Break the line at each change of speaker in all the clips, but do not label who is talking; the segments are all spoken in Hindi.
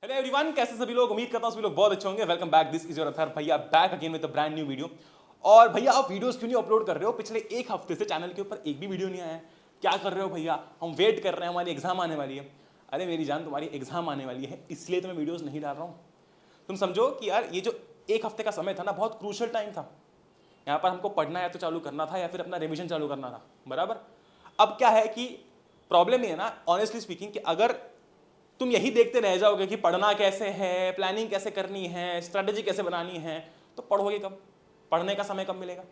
हेलो एवरीवन, कैसे सभी लोग? उम्मीद करता हूं सभी लोग बहुत अच्छे होंगे। Welcome back, this is your Athar भैया, back again with a brand new video. और भैया आप वीडियोस क्यों नहीं अपलोड कर रहे हो? पिछले एक हफ्ते से चैनल के ऊपर एक भी वीडियो नहीं आया है। क्या कर रहे हो भैया? हम वेट कर रहे हैं, हमारी एग्जाम आने वाली है। अरे मेरी जान, तुम्हारी एग्जाम आने वाली है, इसलिए तो मैं वीडियोस नहीं डाल रहा हूँ। तुम समझो कि यार ये जो एक हफ्ते का समय था ना, बहुत क्रूशियल टाइम था। यहाँ पर हमको पढ़ना या तो चालू करना था या फिर अपना रिविजन चालू करना था, बराबर। अब क्या है कि प्रॉब्लम ये है ना, ऑनेस्टली स्पीकिंग, कि अगर तुम यही देखते रह जाओगे कि पढ़ना कैसे है, प्लानिंग कैसे करनी है, स्ट्रेटेजी कैसे बनानी है, तो पढ़ोगे कब? पढ़ने का समय कब मिलेगा?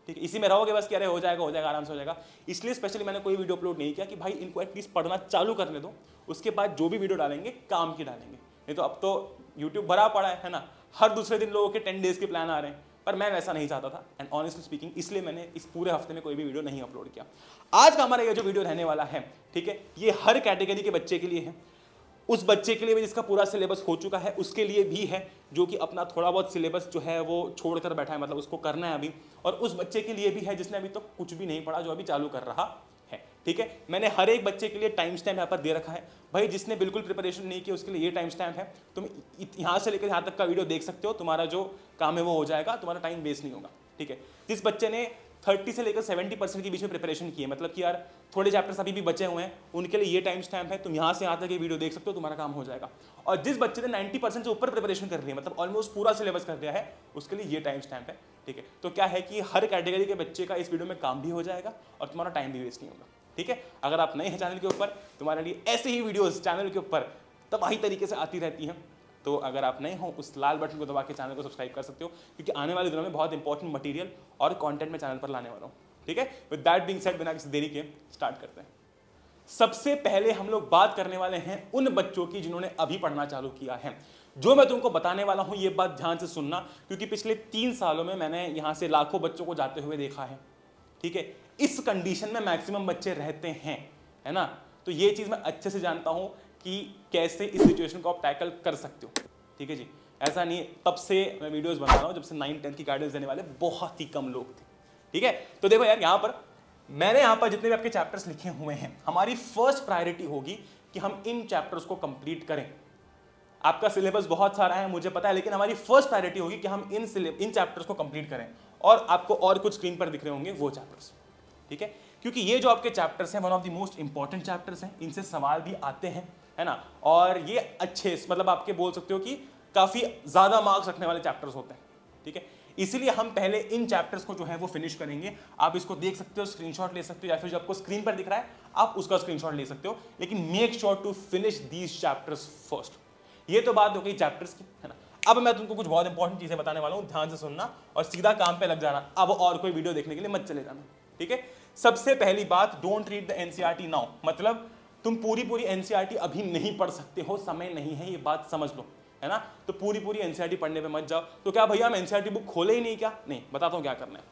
ठीक है, इसी में रहोगे बस कि अरे हो जाएगा आराम से हो जाएगा। इसलिए स्पेशली मैंने कोई वीडियो अपलोड नहीं किया कि भाई इनको एटलीस्ट पढ़ना चालू करने दो, उसके बाद जो भी वीडियो डालेंगे काम की डालेंगे। नहीं तो अब तो यूट्यूब भरा पड़ा है ना, हर दूसरे दिन लोगों के 10 डेज के प्लान आ रहे हैं। पर मैं वैसा नहीं चाहता था, एंड ऑनेस्टली स्पीकिंग इसलिए मैंने इस पूरे हफ्ते में कोई भी वीडियो नहीं अपलोड किया। आज का हमारा ये जो वीडियो रहने वाला है, ठीक है, ये हर कैटेगरी के बच्चे के लिए है। उस बच्चे के लिए भी जिसका पूरा सिलेबस हो चुका है, उसके लिए भी है जो कि अपना थोड़ा बहुत सिलेबस जो है वो छोड़कर बैठा है, मतलब उसको करना है अभी। और उस बच्चे के लिए भी है जिसने अभी तक कुछ भी नहीं पढ़ा, जो अभी चालू कर रहा है। ठीक है, मैंने हर एक बच्चे के लिए टाइम स्टैम्प यहाँ पर दे रखा है। भाई जिसने बिल्कुल प्रिपरेशन नहीं की उसके लिए ये टाइम स्टैम्प है। तुम यहाँ से लेकर यहाँ तक का वीडियो देख सकते हो, तुम्हारा जो काम है वो हो जाएगा, तुम्हारा टाइम वेस्ट नहीं होगा। ठीक है, जिस बच्चे ने 30 से लेकर 70% के बीच में प्रिपरेशन की है, मतलब कि यार थोड़े चैप्टर्स अभी भी बचे हुए हैं, उनके लिए ये टाइम स्टैम्प है। तुम यहाँ से यहाँ तक ये वीडियो देख सकते हो, तुम्हारा काम हो जाएगा। और जिस बच्चे ने 90% से ऊपर प्रिपरेशन कर ली है, मतलब ऑलमोस्ट पूरा सिलेबस कर दिया है, उसके लिए ये टाइम स्टैम्प है। ठीक है, तो क्या है कि हर कैटेगरी के बच्चे का इस वीडियो में काम भी हो जाएगा और तुम्हारा टाइम भी वेस्ट नहीं होगा। ठीक है, अगर आप नए हैं चैनल के ऊपर, तुम्हारे लिए ऐसे ही वीडियोस चैनल के ऊपर तबाही तरीके से आती रहती हैं। तो अगर आप नए हो, उस लाल बटन को दबा के चैनल को सब्सक्राइब कर सकते हो, क्योंकि आने वाले दिनों में बहुत इंपॉर्टेंट मटेरियल और कंटेंट मैं चैनल पर लाने वाला हूँ। ठीक है, विद दैट बीइंग सेड, बिना किसी देरी के स्टार्ट करते हैं। सबसे पहले हम लोग बात करने वाले हैं उन बच्चों की जिन्होंने अभी पढ़ना चालू किया है। जो मैं तुमको बताने वाला हूं, ये बात ध्यान से सुनना, क्योंकि पिछले 3 सालों में मैंने यहां से लाखों बच्चों को जाते हुए देखा है। ठीक है, इस कंडीशन में मैक्सिमम बच्चे रहते हैं, है ना। तो ये चीज मैं अच्छे से जानता हूं कि कैसे इस सिचुएशन को आप टैकल कर सकते हो। ठीक है जी, ऐसा नहीं, तब से मैं वीडियोस बना रहा हूं जब से 9-10 की गाइडेंस देने वाले बहुत ही कम लोग थे। ठीक है, तो देखो यार, यहां पर मैंने यहां पर जितने भी आपके चैप्टर्स लिखे हुए हैं, हमारी फर्स्ट प्रायोरिटी होगी कि हम इन चैप्टर्स को कंप्लीट करें। आपका सिलेबस बहुत सारा है मुझे पता है, लेकिन हमारी फर्स्ट प्रायोरिटी होगी कि हम इन चैप्टर्स को कंप्लीट करें। और आपको और कुछ स्क्रीन पर दिख रहे होंगे वो चैप्टर्स। ठीक है, क्योंकि ये जो आपके चैप्टर्स हैं, one of the most important chapters हैं, इनसे सवाल भी आते हैं, है ना। और ये अच्छे, मतलब आपके बोल सकते हो कि काफी ज्यादा मार्क्स रखने वाले चैप्टर्स होते हैं। ठीक है, इसीलिए हम पहले इन चैप्टर्स को जो है वो फिनिश करेंगे। आप इसको देख सकते हो, स्क्रीनशॉट ले सकते हो, या फिर जो आपको स्क्रीन पर दिख रहा है आप उसका स्क्रीनशॉट ले सकते हो, लेकिन make sure to finish these chapters first. ये तो बात हो गई चैप्टर्स की, है ना। अब मैं तुमको कुछ बहुत इंपॉर्टेंट चीजें बताने वाला हूं, ध्यान से सुनना और सीधा काम पे लग जाना। अब और कोई वीडियो देखने के लिए मत चले जाना। ठीक है, सबसे पहली बात, don't read the NCERT now. मतलब तुम पूरी एनसीईआरटी अभी नहीं पढ़ सकते हो, समय नहीं है, ये बात समझ लो, है ना। तो पूरी एनसीईआरटी पढ़ने पे मत जाओ। तो क्या भैया हम एनसीईआरटी बुक खोले ही नहीं क्या? नहीं, बताता हूं क्या करना है।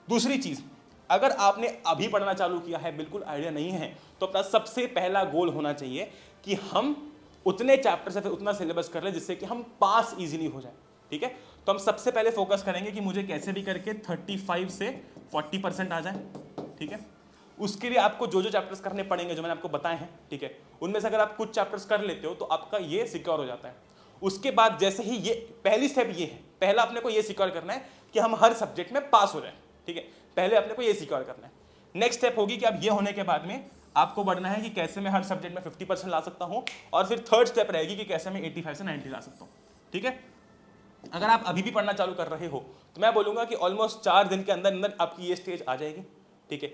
दूसरी चीज, अगर आपने अभी पढ़ना चालू किया है, बिल्कुल आइडिया नहीं है, तो अपना सबसे पहला गोल होना चाहिए कि हम उतने चैप्टर से फिर उतना सिलेबस कर ले जिससे कि हम पास इजीली हो जाए। ठीक है, तो हम सबसे पहले फोकस करेंगे कि मुझे कैसे भी करके 35 से 40% आ जाए। ठीक है, उसके लिए आपको जो जो चैप्टर्स करने पड़ेंगे जो मैंने आपको बताए हैं, ठीक है, उनमें से अगर आप कुछ चैप्टर्स कर लेते हो तो आपका ये सिक्योर हो जाता है। उसके बाद जैसे ही ये पहली स्टेप ये है, पहला अपने को ये सिक्योर करना है कि हम हर सब्जेक्ट में पास हो जाए। ठीक है, पहले अपने को ये सिक्योर करना है। नेक्स्ट स्टेप होगी कि अब ये होने के बाद में आपको बढ़ना है कि कैसे मैं हर सब्जेक्ट में 50% ला सकता हूं, और फिर थर्ड स्टेप रहेगी कि कैसे मैं 85 से 90 ला सकता हूं। ठीक है, अगर आप अभी भी पढ़ना चालू कर रहे हो तो मैं बोलूंगा कि ऑलमोस्ट 4 दिन के अंदर अंदर आपकी ये स्टेज आ जाएगी। ठीक है,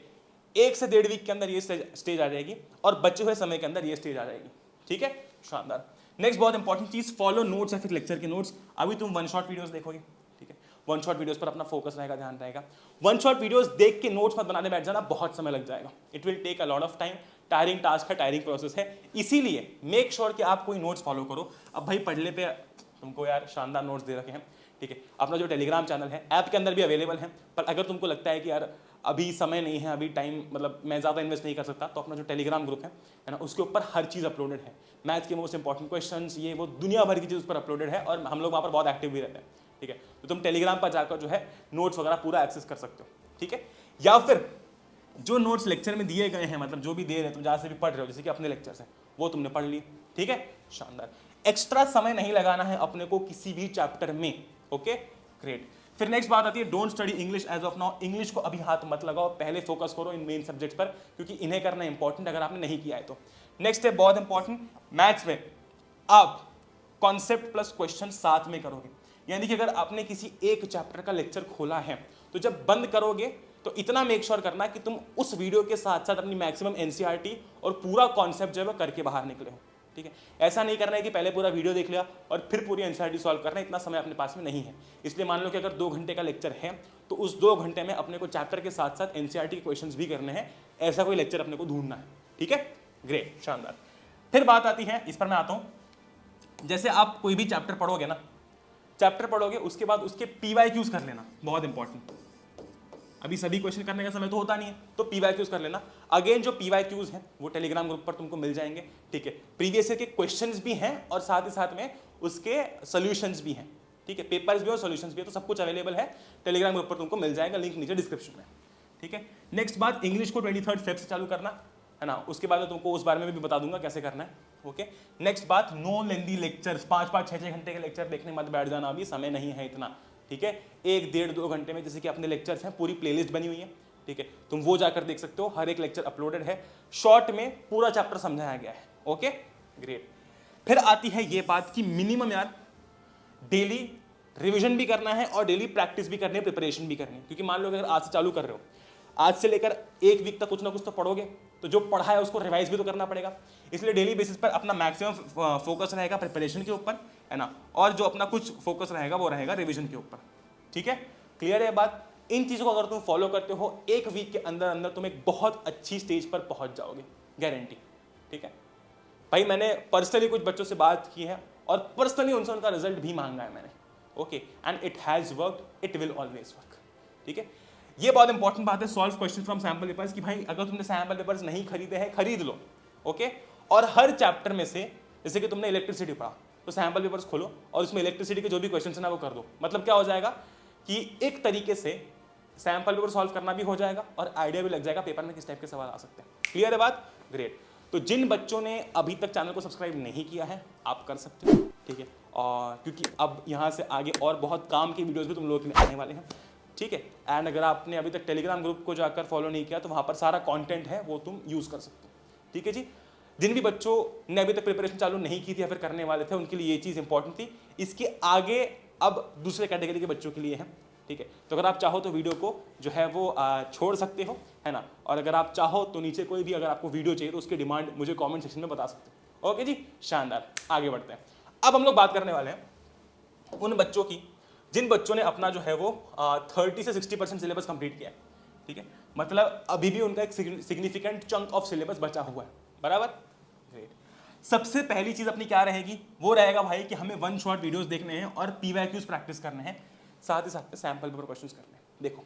1 से 1.5 वीक के अंदर ये स्टेज आ जाएगी, और बचे हुए समय के अंदर ये स्टेज आ जाएगी। ठीक है, शानदार। नेक्स्ट बहुत इंपॉर्टेंट चीज, फॉलो नोट्स या फिर लेक्चर के नोट्स। अभी तुम वन शॉट वीडियोस देखोगे, ठीक है, वन शॉट वीडियोस पर अपना फोकस रहेगा, ध्यान रहेगा। वन शॉट वीडियोस देख के नोट्स मत बनाने बैठ जाना, बहुत समय लग जाएगा। It will take a lot of time, tiring task है, टायरिंग प्रोसेस है। इसीलिए मेक श्योर कि आप कोई नोट्स फॉलो करो। अब भाई पढ़ने पे तुमको यार शानदार नोट्स दे रखे हैं। ठीक है, अपना जो टेलीग्राम चैनल है ऐप के अंदर भी अवेलेबल है, पर अगर तुमको लगता है कि यार अभी समय नहीं है, अभी टाइम, मतलब मैं ज़्यादा इन्वेस्ट नहीं कर सकता, तो अपना जो टेलीग्राम ग्रुप है ना, उसके ऊपर हर चीज़ अपलोडेड है। मैथ्स के मोस्ट इंपॉर्टेंट क्वेश्चंस, ये वो दुनिया भर की चीज़ उस पर अपलोडेड है, और हम लोग वहाँ पर बहुत एक्टिव भी रहते हैं। ठीक है, तो तुम टेलीग्राम पर जाकर जो है नोट्स वगैरह पूरा एक्सेस कर सकते हो। ठीक है, या फिर जो नोट्स लेक्चर में दिए गए हैं, मतलब जो भी दे रहे हैं तुम, जहाँ से भी पढ़ रहे हो, जैसे कि अपने लेक्चर्स हैं, वो तुमने पढ़ लिए। ठीक है, शानदार। एक्स्ट्रा समय नहीं लगाना है अपने को किसी भी चैप्टर में। Okay great. फिर नेक्स्ट बात आती है don't study English as of now. English को अभी हाथ मत लगाओ, पहले फोकस करो इन मेन सब्जेक्ट्स पर, क्योंकि इन्हें करना इंपॉर्टेंट अगर आपने नहीं किया है तो। नेक्स्ट है बहुत इंपॉर्टेंट, मैथ्स में आप कॉन्सेप्ट प्लस क्वेश्चन साथ में करोगे। यानी कि अगर आपने किसी एक चैप्टर का लेक्चर खोला है तो जब बंद करोगे तो इतना मेक श्योर करना कि तुम उस वीडियो के साथ साथ अपनी मैक्सिमम एनसीईआरटी और पूरा कॉन्सेप्ट जो है करके बाहर निकले हो। ठीक है, ऐसा नहीं करना है कि पहले पूरा वीडियो देख लिया और फिर पूरी एनसीईआरटी सॉल्व करना है, इतना समय अपने पास में नहीं है। इसलिए मान लो कि अगर 2 घंटे का लेक्चर है तो उस 2 घंटे में अपने को चैप्टर के साथ साथ एनसीईआरटी के क्वेश्चंस भी करने हैं, ऐसा कोई लेक्चर अपने को ढूंढना है। ठीक है, ग्रेट, शानदार। फिर बात आती है, इस पर मैं आता हूं, जैसे आप कोई भी चैप्टर पढ़ोगे ना, चैप्टर पढ़ोगे उसके बाद उसके पीवाईक्यूज कर लेना, बहुत इंपॉर्टेंट। अभी सभी क्वेश्चन करने का समय तो होता नहीं है, तो पीवाईक्यूज कर लेना। अगेन जो पीवाईक्यूज हैं वो टेलीग्राम ग्रुप पर तुमको मिल जाएंगे। ठीक है, प्रीवियस ईयर के क्वेश्चंस भी हैं और साथ ही साथ में उसके सॉल्यूशंस भी हैं। ठीक है, पेपर्स भी और सॉल्यूशंस भी है, तो सब कुछ अवेलेबल है टेलीग्राम ग्रुप पर, तुमको मिल जाएगा, लिंक नीचे डिस्क्रिप्शन में। ठीक है, नेक्स्ट बात, इंग्लिश को 23 फेब से चालू करना है ना, उसके बाद तुमको उस बारे में भी बता दूंगा कैसे करना है। ओके, नेक्स्ट बात, नो लेंदी लेक्चर्स, 5-5, 6-6 घंटे के लेक्चर देखने मत बैठ जाना, अभी समय नहीं है इतना। ठीक है, 1-1.5-2 घंटे में जैसे कि अपने लेक्चर्स हैं, पूरी प्लेलिस्ट बनी हुई है। ठीक है, तुम वो जाकर देख सकते हो, हर एक लेक्चर अपलोडेड है, शॉर्ट में पूरा चैप्टर समझाया गया है। Okay great. फिर आती है ये बात कि मिनिमम यार डेली रिवीजन भी करना है और डेली प्रैक्टिस भी करनी है, प्रिपरेशन भी करनी है। क्योंकि मान लो अगर आज से चालू कर रहे हो, आज से लेकर 1 वीक तक कुछ ना कुछ तो पढ़ोगे, तो जो पढ़ा है उसको रिवाइज भी तो करना पड़ेगा। इसलिए डेली बेसिस पर अपना मैक्सिमम फोकस रहेगा प्रिपरेशन के ऊपर, है ना, और जो अपना कुछ फोकस रहेगा वो रहेगा रिवीजन के ऊपर। ठीक है, क्लियर है बात। इन चीज़ों को अगर तुम फॉलो करते हो, 1 वीक के अंदर अंदर तुम एक बहुत अच्छी स्टेज पर पहुंच जाओगे, गारंटी। ठीक है भाई, मैंने पर्सनली कुछ बच्चों से बात की है और पर्सनली उनसे उनका रिजल्ट भी मांगा है मैंने। Okay, and it has worked, it will always work. ठीक है, ये बहुत इंपॉर्टेंट बात है, solve question from sample papers, कि भाई अगर तुमने सैम्पल पेपर्स नहीं खरीदे हैं, खरीद लो। ओके, और हर चैप्टर में से, जैसे कि तुमने इलेक्ट्रिसिटी पढ़ा, तो सैम्पल पेपर्स खोलो और उसमें इलेक्ट्रिसिटी के जो भी क्वेश्चन है ना वो कर दो। मतलब क्या हो जाएगा कि एक तरीके से सैम्पल पेपर सॉल्व करना भी हो जाएगा और आइडिया भी लग जाएगा पेपर में किस टाइप के सवाल आ सकते हैं। क्लियर है बात, ग्रेट। तो जिन बच्चों ने अभी तक चैनल को सब्सक्राइब नहीं किया है, आप कर सकते हो। ठीक है, और क्योंकि अब यहाँ से आगे और बहुत काम की वीडियोस भी तुम लोगों के लिए आने वाले हैं। ठीक है, एंड अगर आपने अभी तक टेलीग्राम ग्रुप को जाकर फॉलो नहीं किया तो वहाँ पर सारा कंटेंट है, वो तुम यूज़ कर सकते हो। ठीक है जी, जिन भी बच्चों ने अभी तक प्रिपरेशन चालू नहीं की थी या फिर करने वाले थे, उनके लिए ये चीज़ इंपॉर्टेंट थी। इसके आगे अब दूसरे कैटेगरी के बच्चों के लिए है। ठीक है, तो अगर आप चाहो तो वीडियो को जो है वो छोड़ सकते हो, है ना, और अगर आप चाहो तो नीचे कोई भी अगर आपको वीडियो चाहिए तो उसकी डिमांड मुझे कमेंट सेक्शन में बता सकते हो। ओके जी, शानदार, आगे बढ़ते हैं। अब हम लोग बात करने वाले हैं उन बच्चों की जिन बच्चों ने अपना जो है वो 30 से 60% सिलेबस कंप्लीट किया है। ठीक है, मतलब अभी भी उनका एक सिग्निफिकेंट चंक ऑफ सिलेबस बचा हुआ है, बराबर। ग्रेट। सबसे पहली चीज़ अपनी क्या रहेगी, वो रहेगा भाई कि हमें 1 शॉट वीडियोस देखने हैं और पीवाईक्यूज प्रैक्टिस करने हैं, साथ ही साथ में सैम्पल पेपर क्वेश्चंस करने हैं। देखो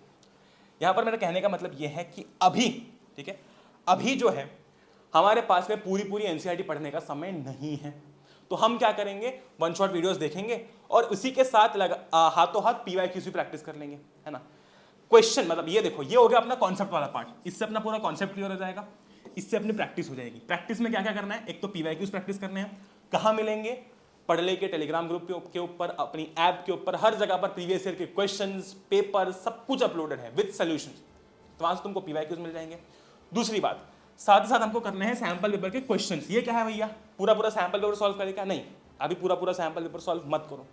यहाँ पर मेरा कहने का मतलब ये है कि अभी, ठीक है, अभी जो है हमारे पास में पूरी एनसीईआरटी पढ़ने का समय नहीं है, तो हम क्या करेंगे, 1 शॉट वीडियोस देखेंगे और उसी के साथ हाथों हाथ पीवाईक्यूज भी प्रैक्टिस कर लेंगे, है ना। क्वेश्चन मतलब ये देखो, ये हो गया अपना कॉन्सेप्ट वाला पार्ट, इससे अपना पूरा कॉन्सेप्ट क्लियर हो जाएगा, इससे अपनी प्रैक्टिस हो जाएगी। प्रैक्टिस में क्या क्या करना है, एक तो पीवाईक्यूज प्रैक्टिस करने हैं, कहाँ मिलेंगे, पढ़ले के टेलीग्राम ग्रुप के ऊपर, अपनी ऐप के ऊपर, हर जगह पर प्रीवियस ईयर के क्वेश्चंस, पेपर सब कुछ अपलोडेड है विद सॉल्यूशंस, तो वहां से तुमको पीवाईक्यूज मिल जाएंगे। दूसरी बात, साथ ही साथ हमको करने हैं सैंपल पेपर के क्वेश्चंस। ये क्या है भैया, पूरा सैंपल पेपर सॉल्व करेगा? नहीं, अभी पूरा सैंपल पेपर सॉल्व मत करो,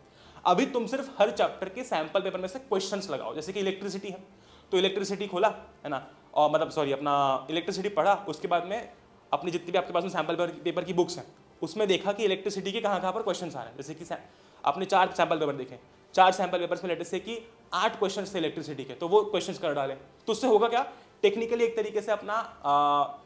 अभी तुम सिर्फ हर चैप्टर के सैंपल पेपर में से क्वेश्चंस लगाओ। जैसे कि इलेक्ट्रिसिटी है तो इलेक्ट्रिसिटी खोला, है ना, और मतलब सॉरी अपना इलेक्ट्रिसिटी पढ़ा, उसके बाद में अपनी जितनी भी आपके पास में सैंपल पेपर की बुक्स हैं उसमें देखा कि इलेक्ट्रिसिटी के कहाँ पर क्वेश्चन आ रहे हैं। जैसे कि आपने 4 सैंपल पेपर देखे, 4 सैंपल पेपर्स में लेटे से कि 8 क्वेश्चन थे इलेक्ट्रिसिटी के, तो वो क्वेश्चन कर डाले, तो उससे होगा क्या, टेक्निकली एक तरीके से अपना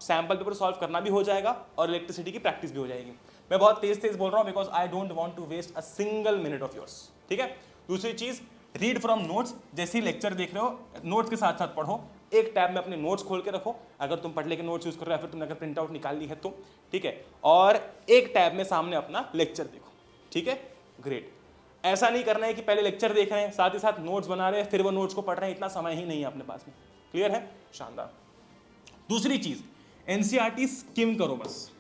सैंपल पेपर सॉल्व करना भी हो जाएगा और इलेक्ट्रिसिटी की प्रैक्टिस भी हो जाएगी। मैं बहुत तेज बोल रहा हूँ because I don't want to waste a single minute of yours. ठीक है, दूसरी चीज, रीड फ्रॉम नोट्स। जैसे ही लेक्चर देख रहे हो, नोट्स के साथ साथ पढ़ो, एक टैब में अपने नोट्स खोल के रखो, अगर तुम पढ़ ले के नोट्स यूज कर रहे हो या फिर तुमने अगर प्रिंट आउट निकाल ली है तो, ठीक है, और एक टैब में सामने अपना लेक्चर देखो। ठीक है, ग्रेट। ऐसा नहीं करना है कि पहले लेक्चर देख रहे हैं साथ ही साथ नोट्स बना रहे हैं फिर वो नोट्स को पढ़ रहे हैं, इतना समय ही नहीं है अपने पास में। क्लियर है, शानदार। दूसरी चीज, एनसीईआरटी स्किम करो बस।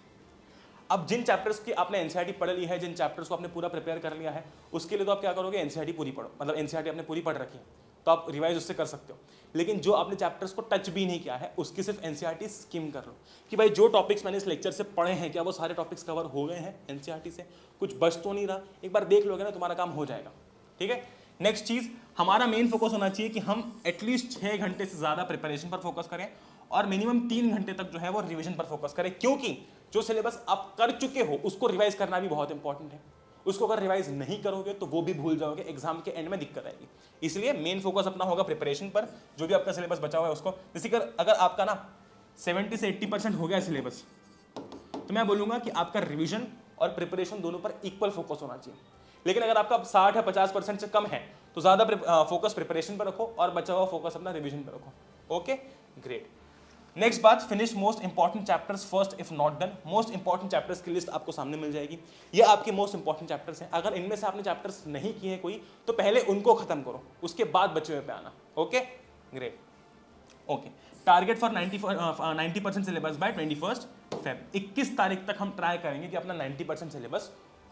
अब जिन चैप्टर्स की आपने एनसीईआरटी पढ़ ली है, जिन चैप्टर्स को आपने पूरा प्रिपेयर कर लिया है, उसके लिए तो आप क्या करोगे, एनसीईआरटी पूरी पढ़ो, मतलब एनसीईआरटी आपने पूरी पढ़ रखी है तो आप रिवाइज उससे कर सकते हो। लेकिन जो आपने चैप्टर्स को टच भी नहीं किया है उसकी सिर्फ एनसीईआरटी स्किम कर लो कि भाई जो टॉपिक्स मैंने इस लेक्चर से पढ़े हैं क्या वो सारे टॉपिक्स कवर हो गए हैं एनसीईआरटी से, कुछ बच तो नहीं रहा, एक बार देख लोगे ना तुम्हारा काम हो जाएगा। ठीक है, नेक्स्ट चीज, हमारा मेन फोकस होना चाहिए कि हम एटलीस्ट 6 घंटे से ज्यादा प्रिपरेशन पर फोकस करें और मिनिमम 3 घंटे तक जो है वो रिवीजन पर फोकस करें, क्योंकि जो सिलेबस आप कर चुके हो उसको रिवाइज करना भी बहुत इंपॉर्टेंट है। उसको अगर रिवाइज नहीं करोगे तो वो भी भूल जाओगे, एग्जाम के एंड में दिक्कत आएगी। इसलिए मेन फोकस अपना होगा प्रिपरेशन पर, जो भी आपका सिलेबस बचा हुआ है उसको, जैसे कि अगर आपका ना 70 से 80% हो गया सिलेबस, तो मैं बोलूंगा कि आपका रिवीजन और प्रिपरेशन दोनों पर इक्वल फोकस होना चाहिए। लेकिन अगर आपका 60 या 50% से कम है तो ज्यादा फोकस प्रिपरेशन पर रखो और बचा हुआ फोकस अपना रिवीजन पर रखो। Okay, great. नेक्स्ट बात, finish most important chapters first if not done. Most important chapters की लिस्ट आपको सामने मिल जाएगी, ये आपके मोस्ट इंपॉर्टेंट चैप्टर्स हैं। अगर इनमें से आपने चैप्टर्स नहीं किए हैं कोई तो पहले उनको खत्म करो, उसके बाद बचे हुए पे आना। Okay, great. Okay, target for 90% syllabus by 21 Feb. 21 तारीख तक हम ट्राई करेंगे कि अपना 90% सिलेबस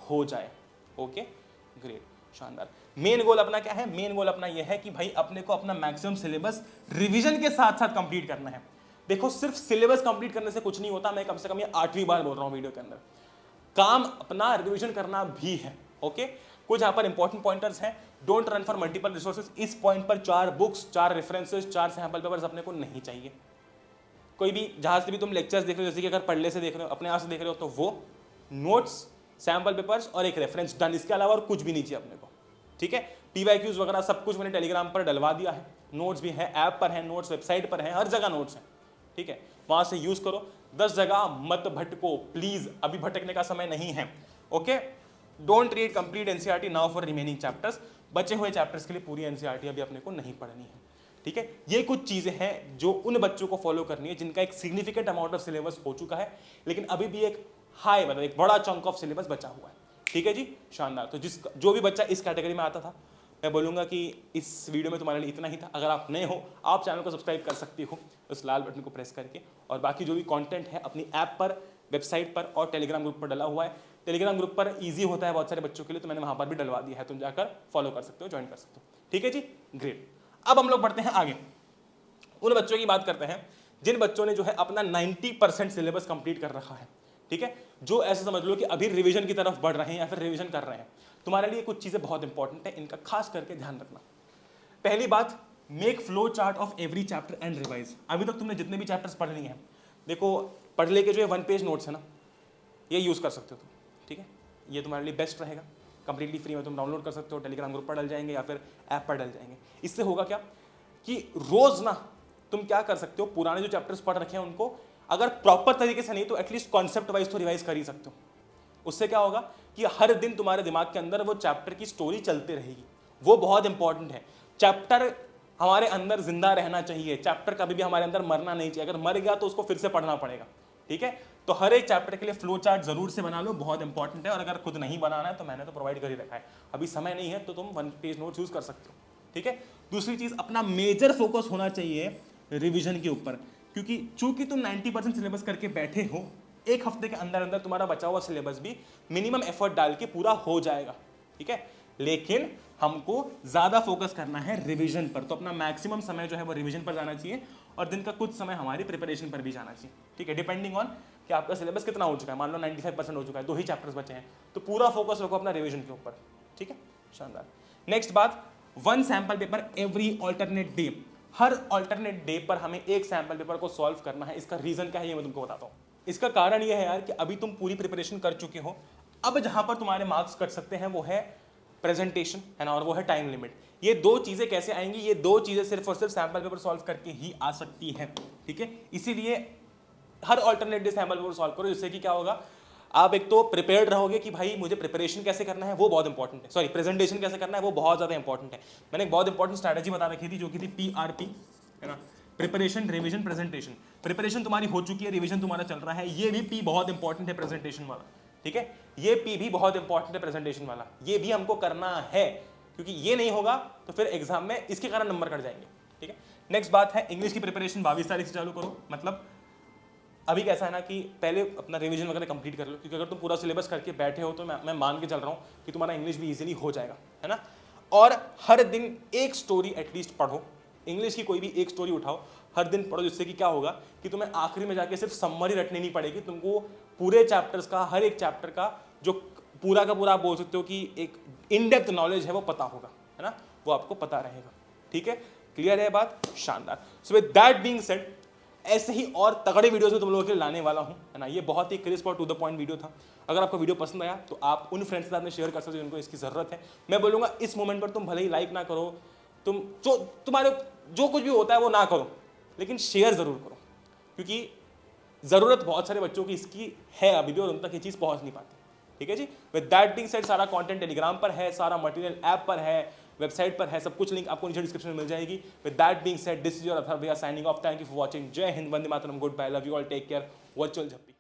हो जाए। ओके, ग्रेट, शानदार। मेन गोल अपना क्या है, मेन गोल अपना यह है कि भाई अपने को अपना मैक्सिमम सिलेबस रिवीजन के साथ साथ कंप्लीट करना है। देखो सिर्फ सिलेबस कंप्लीट करने से कुछ नहीं होता, मैं कम से कम ये 8वीं बार बोल रहा हूं वीडियो के अंदर, काम अपना रिवीजन करना भी है। ओके, कुछ यहाँ पर इंपॉर्टेंट पॉइंटर्स हैं। Don't run for multiple resources. इस पॉइंट पर 4 बुक्स, 4 रेफरेंसेज, 4 सैंपल पेपर्स अपने को नहीं चाहिए। कोई भी जहां से भी तुम लेक्चर्स देख रहे हो, जैसे कि अगर पढ़ने से देख रहे हो, अपने आप से देख रहे हो, तो वो नोट्स, सैंपल पेपर्स और एक रेफरेंस, डन। इसके अलावा और कुछ भी नहीं चाहिए अपने को। ठीक है, TYQs वगैरह सब कुछ मैंने टेलीग्राम पर डलवा दिया है, नोट्स भी है, ऐप पर है नोट्स, वेबसाइट पर है, हर जगह नोट्स हैं। ठीक है, वहां से यूज करो। 10 जगह मत भटको प्लीज, अभी भटकने का समय नहीं है। Okay, don't read complete NCERT now for remaining chapters. बचे हुए चैप्टर्स के लिए पूरी एनसीईआरटी अभी अपने को नहीं पढ़नी है। ठीक है, ये कुछ चीजें हैं जो उन बच्चों को फॉलो करनी है जिनका एक सिग्निफिकेंट अमाउंट ऑफ सिलेबस हो चुका है, लेकिन अभी भी एक हाई, मतलब एक बड़ा चंक ऑफ सिलेबस बचा हुआ है। ठीक है जी, शानदार। तो जो भी बच्चा इस कैटेगरी में आता था, मैं बोलूंगा कि इस वीडियो में तुम्हारे लिए इतना ही था। अगर आप नए हो, आप चैनल को सब्सक्राइब कर सकती हो उस लाल बटन को प्रेस करके, और बाकी जो भी कंटेंट है अपनी ऐप पर, वेबसाइट पर और टेलीग्राम ग्रुप पर डला हुआ है। टेलीग्राम ग्रुप पर ईजी होता है बहुत सारे बच्चों के लिए, तो मैंने वहां पर भी डलवा दिया है, तुम जाकर फॉलो कर सकते हो, ज्वाइन कर सकते हो। ठीक है जी, ग्रेट। अब हम लोग बढ़ते हैं आगे, उन बच्चों की बात करते हैं जिन बच्चों ने जो है अपना 90% सिलेबस कंप्लीट कर रखा है। ठीक है, जो ऐसे समझ लो कि अभी रिवीजन की तरफ बढ़ रहे हैं या फिर रिवीजन कर रहे हैं। तुम्हारे लिए कुछ चीजें बहुत इंपॉर्टेंट है, इनका खास करके ध्यान रखना। पहली बात, make flow chart of every chapter and revise. अभी तक तुमने जितने भी चैप्टर्स पढ़ लिए हैं, देखो पढ़ने के जो 1 पेज नोट्स है ना, ये यूज कर सकते हो तुम। ठीक है, ये तुम्हारे लिए बेस्ट रहेगा, कंप्लीटली फ्री में तुम डाउनलोड कर सकते हो, टेलीग्राम ग्रुप पर डल जाएंगे या फिर ऐप पर डल जाएंगे। इससे होगा क्या कि रोज ना तुम क्या कर सकते हो, पुराने जो चैप्टर्स पढ़ रखे हैं उनको अगर प्रॉपर तरीके से नहीं तो एटलीस्ट कॉन्सेप्ट वाइज तो रिवाइज कर ही सकते हो। उससे क्या होगा कि हर दिन तुम्हारे दिमाग के अंदर वो चैप्टर की स्टोरी चलती रहेगी। वो बहुत इंपॉर्टेंट है। चैप्टर हमारे अंदर जिंदा रहना चाहिए, चैप्टर कभी भी हमारे अंदर मरना नहीं चाहिए। अगर मर गया तो उसको फिर से पढ़ना पड़ेगा। ठीक है, तो हर एक चैप्टर के लिए फ्लो चार्ट जरूर से बना लो, बहुत इंपॉर्टेंट है। और अगर खुद नहीं बनाना है तो मैंने तो प्रोवाइड कर ही रखा है, अभी समय नहीं है तो तुम 1 पेज नोट यूज कर सकते हो। ठीक है, दूसरी चीज, अपना मेजर फोकस होना चाहिए रिवीजन के ऊपर, क्योंकि चूंकि तुम 90% सिलेबस करके बैठे हो, एक हफ्ते के अंदर अंदर तुम्हारा बचा हुआ सिलेबस भी मिनिमम एफर्ट डाल के पूरा हो जाएगा। ठीक है, लेकिन हमको ज्यादा फोकस करना है रिवीजन पर, तो अपना मैक्सिमम समय जो है वो रिवीजन पर जाना चाहिए और दिन का कुछ समय हमारी प्रिपरेशन पर भी जाना चाहिए। ठीक है, डिपेंडिंग ऑन कि आपका सिलेबस कितना हो चुका है। मान लो 95% हो चुका है, 2 ही चैप्टर्स बचे हैं, तो पूरा फोकस रखो अपना रिवीजन के ऊपर। ठीक है, शानदार। नेक्स्ट बात, 1 sample paper every alternate day. हर ऑल्टरनेट डे पर हमें एक सैंपल पेपर को सॉल्व करना है। इसका रीजन क्या है ये मैं तुमको बताता हूँ। इसका कारण ये है यार कि अभी तुम पूरी प्रिपरेशन कर चुके हो, अब जहां पर तुम्हारे मार्क्स कट सकते हैं वो है प्रेजेंटेशन, है ना, और वो है टाइम लिमिट। ये 2 चीजें कैसे आएंगी, ये 2 चीजें सिर्फ और सिर्फ सैंपल पेपर सॉल्व करके ही आ सकती है। ठीक है, इसीलिए हर alternate day sample paper solve करो, जिससे कि क्या होगा, आप एक तो प्रिपेयर्ड रहोगे कि भाई मुझे प्रिपरेशन कैसे करना है वो बहुत इंपॉर्टेंट है, सॉरी प्रेजेंटेशन कैसे करना है वो बहुत ज्यादा इंपॉर्टेंट है। मैंने एक बहुत इंपॉर्टेंट स्ट्रैटेजी बता रखी थी जो कि थी PRP, है ना, प्रिपरेशन, रिवीजन, प्रेजेंटेशन। प्रिपरेशन तुम्हारी हो चुकी है, रिवीजन तुम्हारा चल रहा है, ये भी P बहुत इंपॉर्टेंट है प्रेजेंटेशन वाला। ठीक है, ये P भी बहुत इंपॉर्टेंट है प्रेजेंटेशन वाला, ये भी हमको करना है, क्योंकि ये नहीं होगा तो फिर एग्जाम में इसके कारण नंबर कट जाएंगे। ठीक है, नेक्स्ट बात है इंग्लिश की प्रिपरेशन 22 तारीख से चालू करो, मतलब अभी कैसा है ना कि पहले अपना रिवीजन वगैरह कंप्लीट कर लो, क्योंकि अगर तुम पूरा सिलेबस करके बैठे हो तो मैं मान के चल रहा हूँ कि तुम्हारा इंग्लिश भी इजीली हो जाएगा, है ना। और हर दिन एक स्टोरी एटलीस्ट पढ़ो, इंग्लिश की कोई भी एक स्टोरी उठाओ, हर दिन पढ़ो, जिससे कि क्या होगा कि तुम्हें आखिरी में जाके सिर्फ समरी रटनी नहीं पड़ेगी, तुमको पूरे चैप्टर्स का, हर एक चैप्टर का जो पूरा का पूरा आप बोल सकते हो कि एक इन डेप्थ नॉलेज है वो पता होगा, है ना, वो आपको पता रहेगा। ठीक है, क्लियर है बात, शानदार। So with that being said, ऐसे ही और तगड़े वीडियोस में तुम लोगों के लिए लाने वाला हूं, है ना। ये बहुत ही क्रिस्प और टू द पॉइंट वीडियो था। अगर आपको वीडियो पसंद आया तो आप उन फ्रेंड्स के साथ में शेयर कर सकते हो जिनको इसकी जरूरत है। मैं बोलूंगा इस मोमेंट पर तुम भले ही लाइक ना करो, तुम जो तुम्हारे जो कुछ भी होता है वो ना करो, लेकिन शेयर जरूर करो, क्योंकि जरूरत बहुत सारे बच्चों की इसकी है अभी भी, और उन तक ये चीज पहुंच नहीं पाती। ठीक है जी, विद दैट बीइंग सेड, सारा कंटेंट टेलीग्राम पर है, सारा मटेरियल ऐप पर है, वेबसाइट पर है, सब कुछ लिंक आपको नीचे डिस्क्रिप्शन में मिल जाएगी। With that being said, this is your Atharv भैया signing off. Thank you for watching. जय हिंद, वंदे मातरम, good bye, love you all, take care, virtual झप्पी।